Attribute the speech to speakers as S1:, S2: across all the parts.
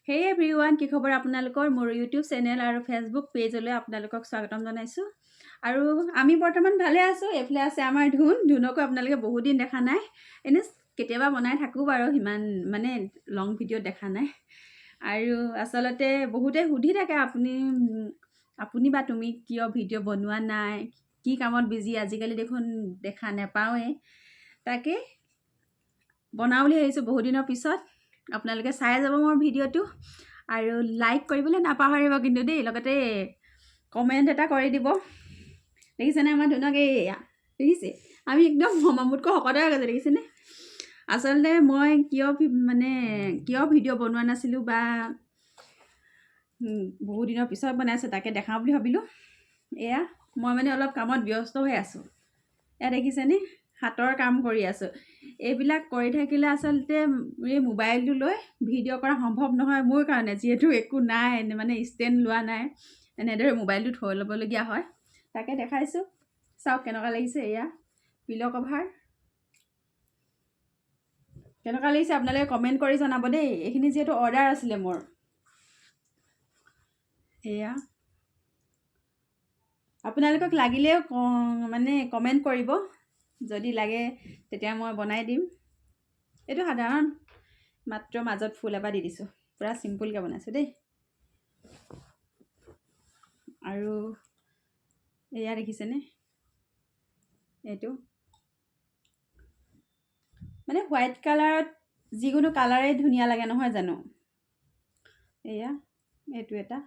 S1: Hey everyone, কি খবৰ আপোনালোকৰ মোৰ YouTube চেনেল আৰু Facebook পেজলৈ আপোনালোকক স্বাগতম জনাইছো আৰু আমি বৰ্তমান ভালে আছো এফলে আছে আমাৰ ধুনকো আপোনালোকে বহুত দিন দেখা নাই এনে কেতিয়াবা বনাই থাকো বাৰু হিমান মানে লং ভিডিও দেখা নাই আৰু আসলতে বহুতে সুধি থাকে আপুনি বা তুমি কিয় ভিডিও বনোৱা নাই কি কামত বিজি আজিকালি দেখোন দেখা নাপাওয়ে তাকে বনাবলৈ আহিছো বহুত দিনৰ পিছত আপোনালোকে চাই যাব মোৰ ভিডিওটো আৰু লাইক কৰিবলৈ নাপাহৰিব কিন্তু দেই লগতে কমেন্ট এটা কৰি দিব দেখিছেনে আমাৰ ধুনক এয়া দেখিছে আমি একদম মমামুতকৈ শকত হৈ গৈছে দেখিছেনে আসলতে মই কিয় ভিডিও বনোৱা নাছিলো বা বহুত দিনৰ পিছত বনাইছো তাকে দেখাম বুলি ভাবিলো এয়া মই মানে অলপ কামত ব্যস্ত হৈ আছো এয়া দেখিছেনে হাতৰ কাম কৰি আছো এইবিলাক কৰি থাকিলে আসলতে এই মোবাইলটো লৈ ভিডিও কৰা সম্ভৱ নহয় মোৰ কাৰণে যেহেতু একো নাই মানে ষ্টেণ্ড লোৱা নাই এনেদৰে মোবাইলটো থৈ ল'বলগীয়া হয় তাকে দেখাইছো চাওক কেনেকুৱা লাগিছে এয়া পিলো কভাৰ কেনেকুৱা লাগিছে আপোনালোকে কমেন্ট কৰি জনাব দেই এইখিনি যেহেতু অৰ্ডাৰ আছিলে মোৰ এয়া আপোনালোকক লাগিলেও মানে কমেন্ট কৰিব যদি লাগে তেতিয়া মই বনাই দিম এইটো সাধাৰণ মাত্ৰ মাজত ফুল এটা দি দিছো পুৰা সিম্পল কে বনাইছো দেই আৰু এয়া দেখিছেনে এইটো মানে হোৱাইট কালাৰত যিকোনো কালাৰে ধুনীয়া লাগে নহয় জানো এয়া এইটো এটা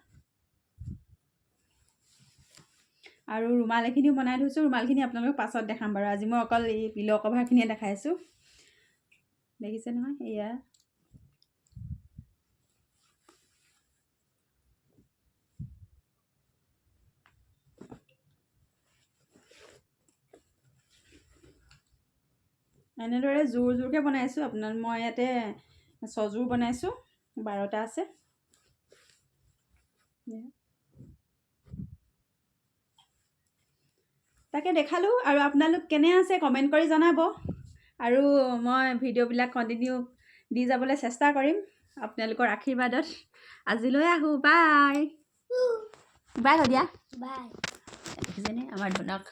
S1: আৰু ৰুমাল এখিনিও বনাই থৈছো ৰুমালখিনি আপোনালোকক পাছত দেখাম বাৰু আজি মই অকল এই পিলো কভাৰখিনিয়ে দেখাইছো দেখিছে নহয় এয়া এনেদৰে জোৰকে বনাইছো আপোনাৰ মই ইয়াতে সজোৰ বনাইছো 12টা আছে তাকে দেখালো আৰু আপোনালোক কেনে আছে কমেন্ট কৰি জনাব আৰু মই ভিডিওবিলাক কন্টিনিউ দি যাবলৈ চেষ্টা কৰিম আপোনালোকৰ আশীৰ্বাদত আজিলৈ আহো বাই বাই দিয়া বাই যেনে আমাৰ ধুনক